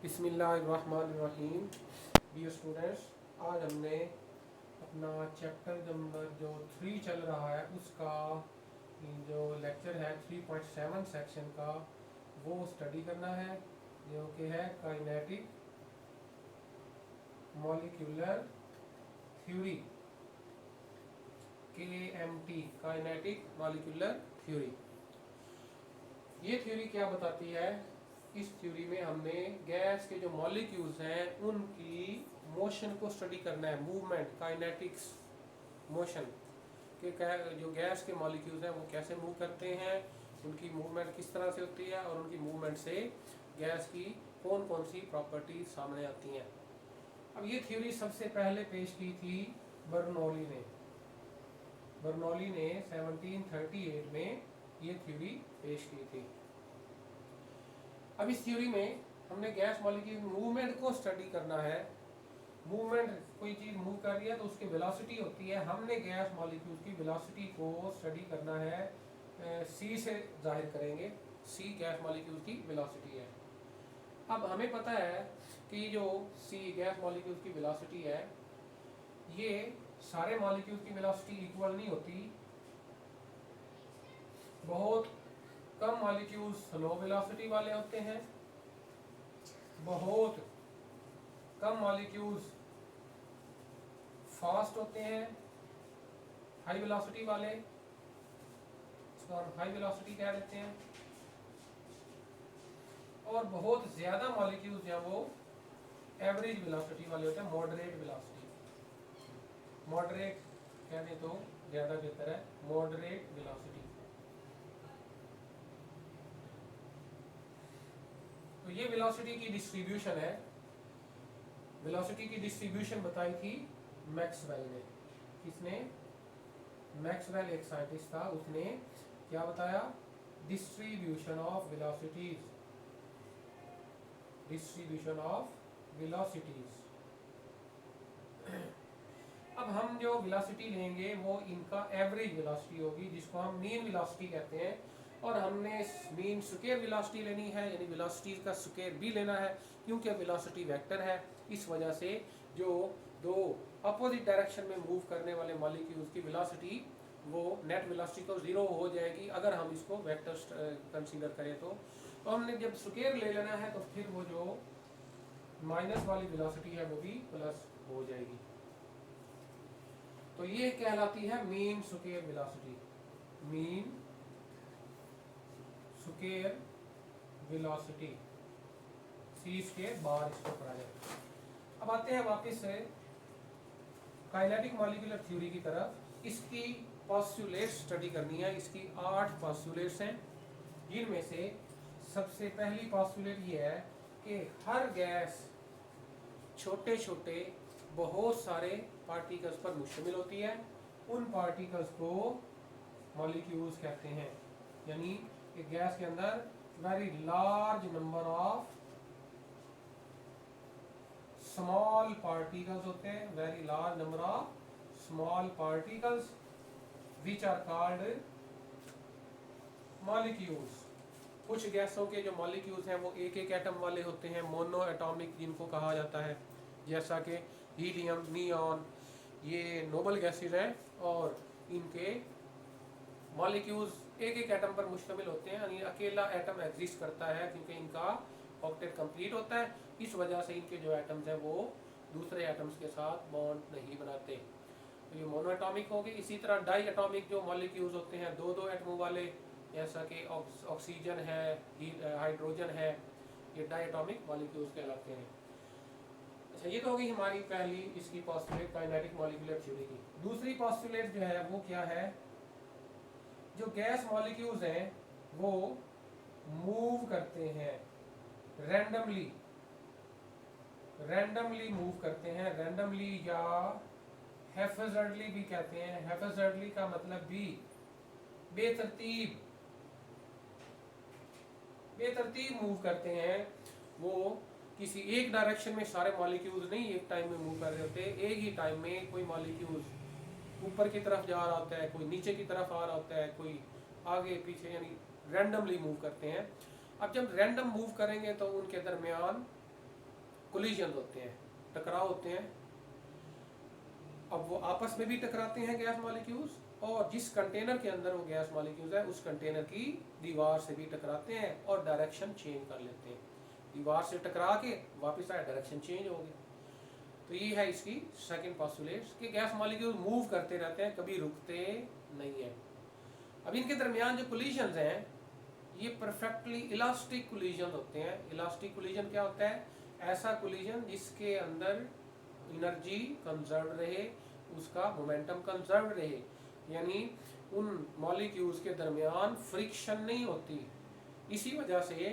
बिस्मिल्लाहिर्रहमानिर्रहीम। Dear students, आज हमने अपना चैप्टर नंबर जो 3 चल रहा है उसका जो लेक्चर है 3.7 सेक्शन का वो स्टडी करना है, जो कि है kinetic molecular theory, KMT, kinetic molecular theory. ये थ्योरी क्या बताती है? इस थ्योरी में हमने गैस के जो मॉलिक्यूल्स हैं उनकी मोशन को स्टडी करना है, मूवमेंट, काइनेटिक्स, मोशन के जो गैस के मॉलिक्यूल्स हैं वो कैसे मूव करते हैं, उनकी मूवमेंट किस तरह से होती है और उनकी मूवमेंट से गैस की कौन कौन सी प्रॉपर्टीज सामने आती हैं। अब ये थ्योरी सबसे पहले पेश की थी बर्नौली ने। बर्नौली ने 1738 में ये थ्योरी पेश की थी। अब इस थ्योरी में हमने गैस मॉलिक्यूल मूवमेंट को स्टडी करना है। मूवमेंट, कोई चीज़ मूव कर रही है तो उसकी वेलोसिटी होती है। हमने गैस मॉलिक्यूल की वेलोसिटी को स्टडी करना है, c से जाहिर करेंगे। c गैस मॉलिक्यूल की वेलोसिटी है। अब हमें पता है कि जो c गैस मॉलिक्यूल की वेलोसिटी है, ये सारे मॉलिक्यूल की वेलोसिटी इक्वल नहीं होती। बहुत कम मॉलिक्यूल्स स्लो वेलोसिटी वाले होते हैं, बहुत कम मॉलिक्यूल्स फास्ट होते हैं, हाई वेलोसिटी वाले, इसको हम हाई वेलोसिटी कह देते हैं। और बहुत ज़्यादा मॉलिक्यूल्स हैं वो एवरेज वेलोसिटी वाले होते हैं, मॉडरेट वेलोसिटी। मॉडरेट कह दें तो ज़्यादा बेहतर है, मॉडरेट वेलोसिटी। तो ये वेलोसिटी की डिस्ट्रीब्यूशन है। वेलोसिटी की डिस्ट्रीब्यूशन बताई थी मैक्सवेल ने। किसने? मैक्सवेल एक साइंटिस्ट था, उसने क्या बताया? Distribution of velocities, distribution of velocities. अब हम जो वेलोसिटी लेंगे वो इनका एवरेज वेलोसिटी होगी, जिसको हम मीन वेलोसिटी कहते हैं। और हमने मीन स्क्वायर वेलोसिटी लेनी है, यानी वेलोसिटीज का स्क्वायर भी लेना है, क्योंकि वेलोसिटी वेक्टर है। इस वजह से जो दो अपोजिट डायरेक्शन में मूव करने वाले मॉलिक्यूल्स की वेलोसिटी, वो नेट वेलोसिटी तो जीरो हो जाएगी अगर हम इसको वेक्टर कंसीडर करें। तो हमने जब स्क्वायर ले लेना है तो फिर वो जो माइनस वाली वेलोसिटी है वो भी प्लस हो जाएगी। तो ये कहलाती है mean square velocity, mean square velocity, C square bar इसको पढ़ा जाए। अब आते हैं वापस से काइनेटिक मॉलिक्यूलर थ्योरी की तरफ। इसकी पोस्टुलेट्स स्टडी करनी है। इसकी 8 पोस्टुलेट्स हैं, जिनमें से सबसे पहली पोस्टुलेट ये है कि हर गैस छोटे छोटे बहुत सारे पार्टिकल्स पर मुश्तमिल होती है। उन पार्टिकल्स को मॉलिक्यूल्स कहते हैं। यानी एक गैस के अंदर very large number of small particles होते हैं, very large number of small particles which are called molecules. कुछ गैसों के जो मॉलिक्यूल्स हैं वो एक एक एटम वाले होते हैं, मोनो एटॉमिक जिनको कहा जाता है, जैसा कि हीलियम, नियॉन, ये नोबल गैसेज हैं और इनके मॉलिक्यूल्स एक एक एटम पर मुश्तमिल होते हैं। यानी अकेला एटम एग्जिस्ट करता है क्योंकि इनका ऑक्टेट कंप्लीट होता है। इस वजह से इनके जो एटम्स हैं वो दूसरे एटम्स के साथ बॉन्ड नहीं बनाते, तो ये मोनो एटॉमिक हो गए। इसी तरह डाई एटॉमिक जो मॉलिक्यूल्स होते हैं, दो दो एटमों वाले, जैसा कि ऑक्सीजन है, हाइड्रोजन है, ये डाई एटॉमिक मॉलिक्यूल्स कहलाते हैं। अच्छा, ये तो होगी हमारी पहली इसकी पोस्टुलेट काइनेटिक मॉलिक्यूलर थ्योरी की। दूसरी पोस्टुलेट जो है वो क्या है? जो गैस मॉलिक्यूल्स हैं वो मूव करते हैं रैंडमली, रैंडमली मूव करते हैं। रैंडमली या हैफेजर्डली भी कहते हैं। हैफेजर्डली का मतलब भी बेतरतीब, बेतरतीब मूव करते हैं। वो किसी एक डायरेक्शन में सारे मॉलिक्यूल्स नहीं एक टाइम में मूव कर रहे होते। एक ही टाइम में कोई मॉलिक्यूल्स ऊपर की तरफ जा रहा होता है, कोई नीचे की तरफ आ रहा होता है, कोई आगे पीछे, यानी रैंडमली मूव करते हैं। अब जब रैंडम मूव करेंगे तो उनके दरमियान कोलिजन होते हैं, टकराव होते हैं। अब वो आपस में भी टकराते हैं गैस मॉलिक्यूल्स, और जिस कंटेनर के अंदर वो गैस मॉलिक्यूल्स है उस कंटेनर की दीवार से भी टकराते हैं और डायरेक्शन चेंज कर लेते हैं। दीवार से टकरा के वापस आए, डायरेक्शन चेंज हो गया। तो ये है इसकी सेकंड पोस्टुलेट कि गैस मॉलिक्यूल मूव करते रहते हैं, कभी रुकते नहीं है। अब इनके दरमियान जो कोलिजन्स हैं ये परफेक्टली इलास्टिक कोलिजन होते हैं। इलास्टिक कोलिजन क्या होता है? ऐसा कोलिजन जिसके अंदर एनर्जी कंजर्व रहे, उसका मोमेंटम कंजर्व रहे, यानी उन मॉलिक्यूल्स के दरमियान फ्रिक्शन नहीं होती। इसी वजह से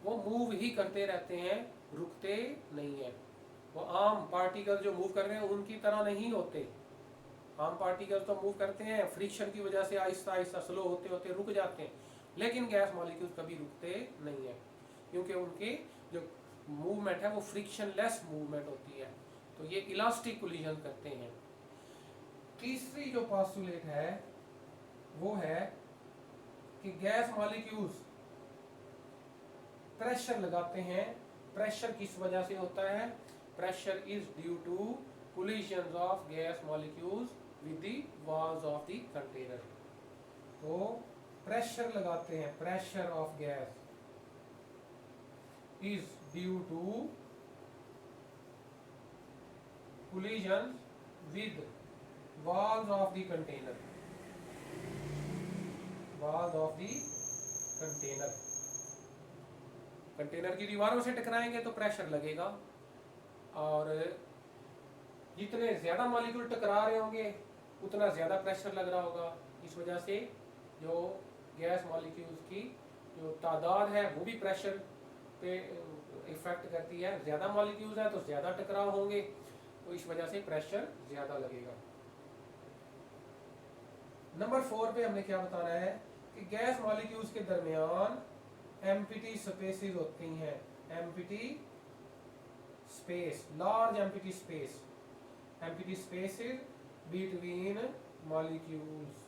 वो मूव ही करते रहते हैं, रुकते नहीं है। वो आम पार्टिकल जो मूव कर रहे हैं उनकी तरह नहीं होते। आम पार्टिकल तो मूव करते हैं, फ्रिक्शन की वजह से आहिस्ता आहिस्ता स्लो होते होते रुक जाते हैं, लेकिन गैस मॉलिक्यूल्स कभी रुकते नहीं है, क्योंकि उनके जो मूवमेंट है वो फ्रिक्शन लेस मूवमेंट होती है। तो ये इलास्टिक कोलिजन करते हैं। तीसरी जो पोस्टुलेट है वो है कि गैस मॉलिक्यूल्स प्रेशर लगाते हैं। प्रेशर किस वजह से होता है? Pressure is due to collisions of gas molecules with the walls of the container। तो प्रेशर लगाते हैं, pressure of gas is due to collisions with walls of the container, walls of the container। Container की दीवारों से टकराएंगे तो pressure लगेगा, और जितने ज्यादा मॉलिक्यूल टकरा रहे होंगे उतना ज्यादा प्रेशर लग रहा होगा। इस वजह से जो गैस मॉलिक्यूल्स की जो तादाद है वो भी प्रेशर पे इफेक्ट करती है। ज्यादा मॉलिक्यूल्स है तो ज्यादा टकराव होंगे, तो इस वजह से प्रेशर ज्यादा लगेगा। नंबर 4 पे हमने क्या बताना है कि गैस मॉलिक्यूल्स के दरमियान एम्प्टी स्पेसेस होती हैं। Empty space, large empty space, empty spaces between molecules.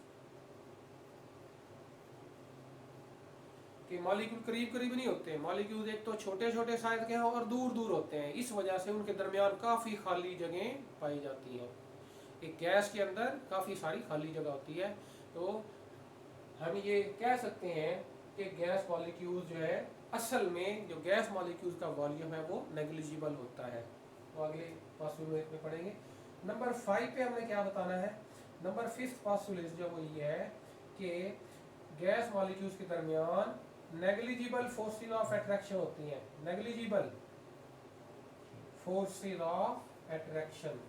कि मॉलिक्यूल करीब करीब नहीं होते, मॉलिक्यूल्स एक तो छोटे छोटे साइज के हैं और दूर दूर होते हैं। इस वजह से उनके दरमियान काफी खाली जगह पाई जाती है। एक गैस के अंदर काफी सारी खाली जगह होती है। तो हम ये कह सकते हैं कि गैस मॉलिक्यूल्स जो है असल में जो गैस मॉलिक्यूल्स का वॉल्यूम है वो नेग्लिजिबल होता है। तो अगले पोस्टुलेट में पढ़ेंगे। नंबर 5 पे हमने क्या बताना है? नंबर 5 पोस्टुलेट जो वो ये है कि गैस मॉलिक्यूल्स के दरमियान नेग्लिजिबल फोर्सेस ऑफ अट्रैक्शन होती हैं। Negligible forces of attraction.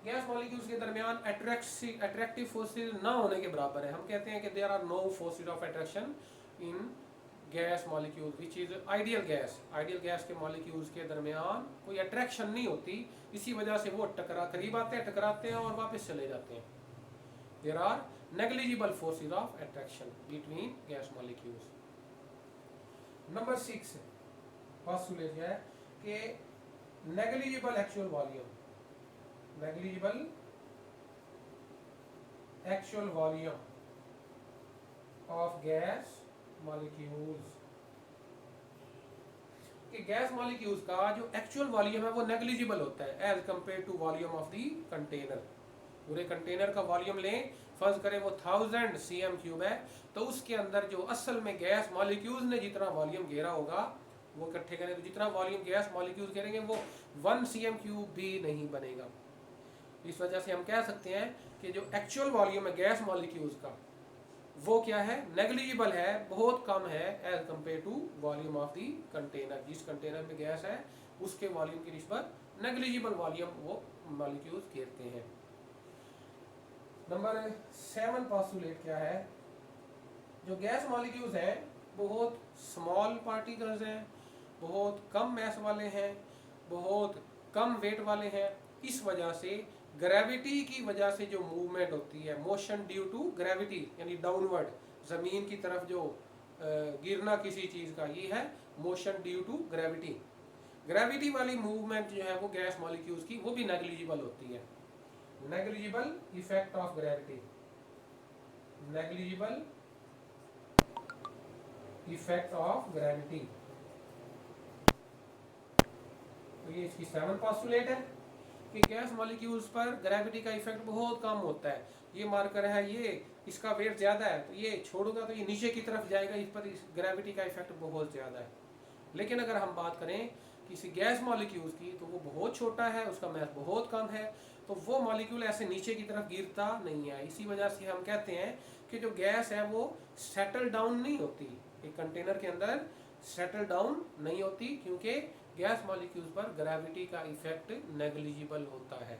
Gas molecules के दरमियान अट्रैक्टिव फोर्सेस ना होने के बराबर है। हम कहते हैं कि there are no forces of attraction in gas molecules which is ideal gas. Ideal gas के मॉलिक्यूल्स के दरमियान कोई अट्रैक्शन नहीं होती, इसी वजह से वो करीब आते हैं, टकराते हैं और वापस चले जाते हैं। There are negligible forces of attraction between gas molecules. Number 6 postulate है कि negligible actual volume, negligible actual volume of gas molecules. कि गैस मॉलिक्यूल्स का जो एक्चुअल वॉल्यूम है वो नेग्लिजिबल होता है as compare to volume of the container. पूरे कंटेनर का वॉल्यूम लें, फर्ज करें वो 1000 cm³ है, तो उसके अंदर जो असल में गैस मॉलिक्यूल्स ने जितना वॉल्यूम घेरा होगा वो इकट्ठे करें तो जितना वॉल्यूम गैस मॉलिक्यूल्स घेरेंगे वो 1 cm³ भी नहीं बनेगा। इस वजह से हम कह सकते हैं कि जो एक्चुअल वॉल्यूम है गैस मॉलिक्यूल्स का वो क्या है? नेग्लिजिबल है, बहुत कम है as compare to volume of the container. जिस कंटेनर में गैस है उसके वॉल्यूम की निस्बत नेग्लिजिबल वॉल्यूम वो मॉलिक्यूल्स घेरते हैं। नंबर 7 पोस्टुलेट क्या है? जो गैस मॉलिक्यूल्स हैं बहुत स्मॉल पार्टिकल्स हैं, बहुत कम मैस वाले हैं, बहुत कम वेट वाले हैं। इस वजह से ग्रेविटी की वजह से जो मूवमेंट होती है, मोशन ड्यू टू ग्रेविटी यानी डाउनवर्ड, जमीन की तरफ जो गिरना किसी चीज का, ये है motion due to gravity. Gravity वाली मूवमेंट जो है वो गैस मॉलिक्यूल्स की वो भी नेग्लिजिबल होती है। Negligible effect of gravity, negligible effect of gravity. तो ये इसकी 7 पोस्टुलेट है कि गैस मॉलिक्यूल्स पर ग्रेविटी का इफेक्ट बहुत कम होता है। ये मार्कर है, ये इसका वेट ज़्यादा है तो ये छोड़ूंगा तो ये नीचे की तरफ जाएगा, इस पर ग्रेविटी का इफेक्ट बहुत ज़्यादा है। लेकिन अगर हम बात करें किसी गैस मॉलिक्यूल्स की तो वो बहुत छोटा है, उसका मास बहुत कम है, तो वो मॉलिक्यूल ऐसे नीचे की तरफ गिरता नहीं है। इसी वजह से हम कहते हैं कि जो गैस है वो सेटल डाउन नहीं होती, एक कंटेनर के अंदर सेटल डाउन नहीं होती, क्योंकि गैस मॉलिक्यूल्स पर ग्रेविटी का इफेक्ट नेग्लिजिबल होता है,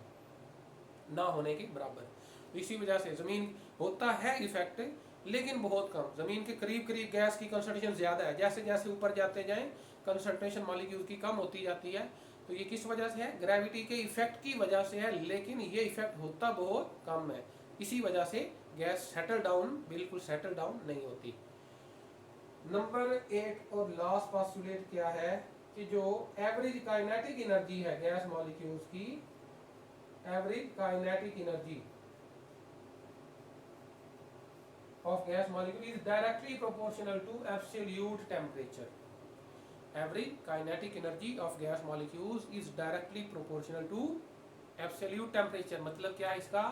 ना होने के बराबर। तो इसी वजह से ज़मीन होता है इफेक्ट लेकिन बहुत कम। ज़मीन के करीब करीब गैस की कंसंट्रेशन ज़्यादा है, जैसे जैसे ऊपर जाते जाएं कंसंट्रेशन मॉलिक्यूल की कम होती जाती है। तो ये किस वजह से है? ग्रेविटी के इफेक्ट की वजह से है, लेकिन ये इफेक्ट होता बहुत कम है। इसी वजह से गैस सेटल डाउन, बिल्कुल सेटल डाउन नहीं होती। नंबर 8 और लास्ट पोस्टुलेट क्या है कि जो एवरेज काइनेटिक एनर्जी है गैस मॉलिक्यूल्स की, average kinetic energy of gas molecule is directly proportional to absolute temperature. Average kinetic energy of gas molecules is directly proportional to absolute temperature. मतलब क्या है इसका?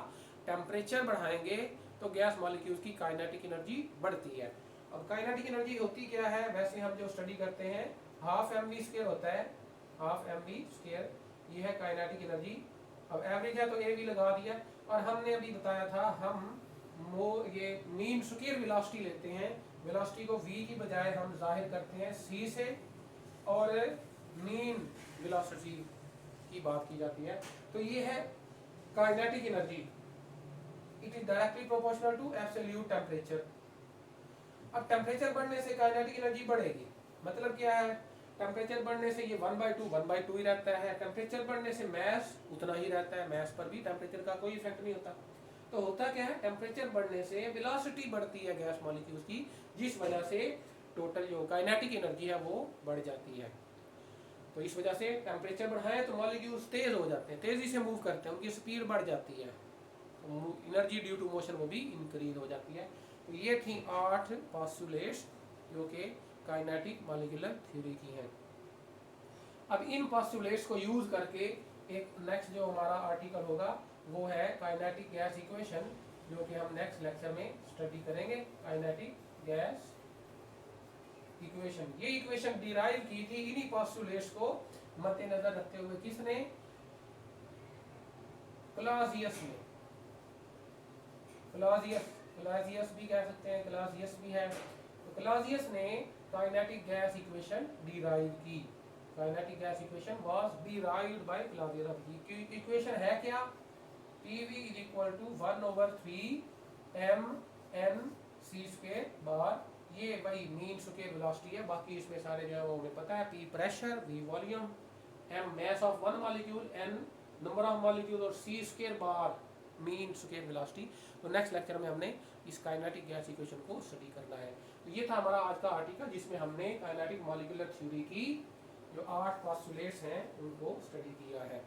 टेम्परेचर बढ़ाएंगे तो गैस मॉलिक्यूल्स की kinetic energy बढ़ती है। अब काइनेटिक एनर्जी होती क्या है? वैसे हम जो स्टडी करते हैं हाफ एम वी स्क्वायर होता है, हाफ एम वी स्क्वायर, ये है काइनेटिक एनर्जी। अब एवरेज है तो ए भी लगा दिया, और हमने अभी बताया था हम ये मीन स्क्वायर वेलोसिटी लेते हैं, वेलोसिटी को v की बजाय हम जाहिर करते हैं c से, और मीन वेलोसिटी की बात की जाती है। तो ये है kinetic energy, it is directly proportional to absolute temperature. अब टेम्परेचर बढ़ने से काइनेटिक एनर्जी बढ़ेगी, मतलब क्या है? टेम्परेचर बढ़ने से ये 1/2 ही रहता है, टेम्परेचर बढ़ने से मैस उतना ही रहता है, मैस पर भी टेम्परेचर का कोई इफेक्ट नहीं होता। तो होता क्या है? टेम्परेचर बढ़ने से वेलोसिटी बढ़ती है गैस मॉलिक्यूल्स की, जिस वजह से टोटल जो काइनेटिक एनर्जी है वो बढ़ जाती है। तो इस वजह से टेम्परेचर बढ़ाएं तो मॉलिक्यूल्स तेज हो जाते हैं, तेजी से मूव करते हैं, उनकी स्पीड बढ़ जाती है, तो एनर्जी ड्यू टू मोशन वो भी इंक्रीज हो जाती है। तो ये थी 8 पोस्टुलेट्स जो कि काइनेटिक मॉलिक्यूलर थ्योरी की हैं। अब इन पोस्टुलेट्स को यूज करके एक नेक्स्ट जो हमारा आर्टिकल होगा वो है काइनेटिक गैस इक्वेशन, जो कि हम नेक्स्ट लेक्चर में स्टडी करेंगे। काइनेटिक गैस इक्वेशन, ये इक्वेशन डिराइव की थी इन्हीं पोस्टुलेट्स को मद्देनजर रखते हुए। किसने? क्लासियस ने। क्लासियस भी कह सकते हैं, क्लासियस भी है। तो क्लासियस ने काइनेटिक गैस इक्वेशन डिराइव की। Kinetic gas equation was derived bye Clausius. Equation है क्या? PV is equal to 1/3 mnc² बार, ये वही मीन स्क्वायर वेलोसिटी है, बाकी इसमें सारे जो है वो हमें पता है। P pressure, V volume, m mass of one molecule, n number of molecule, और c² बार मीन स्क्वायर वेलोसिटी। तो नेक्स्ट लेक्चर में हमने इस काइनेटिक गैस इक्वेशन को स्टडी करना है। तो ये था हमारा आज का आर्टिकल, जिसमें हमने काइनेटिक मॉलिक्यूलर थ्योरी की जो 8 पोस्टुलेट्स हैं उनको स्टडी किया है।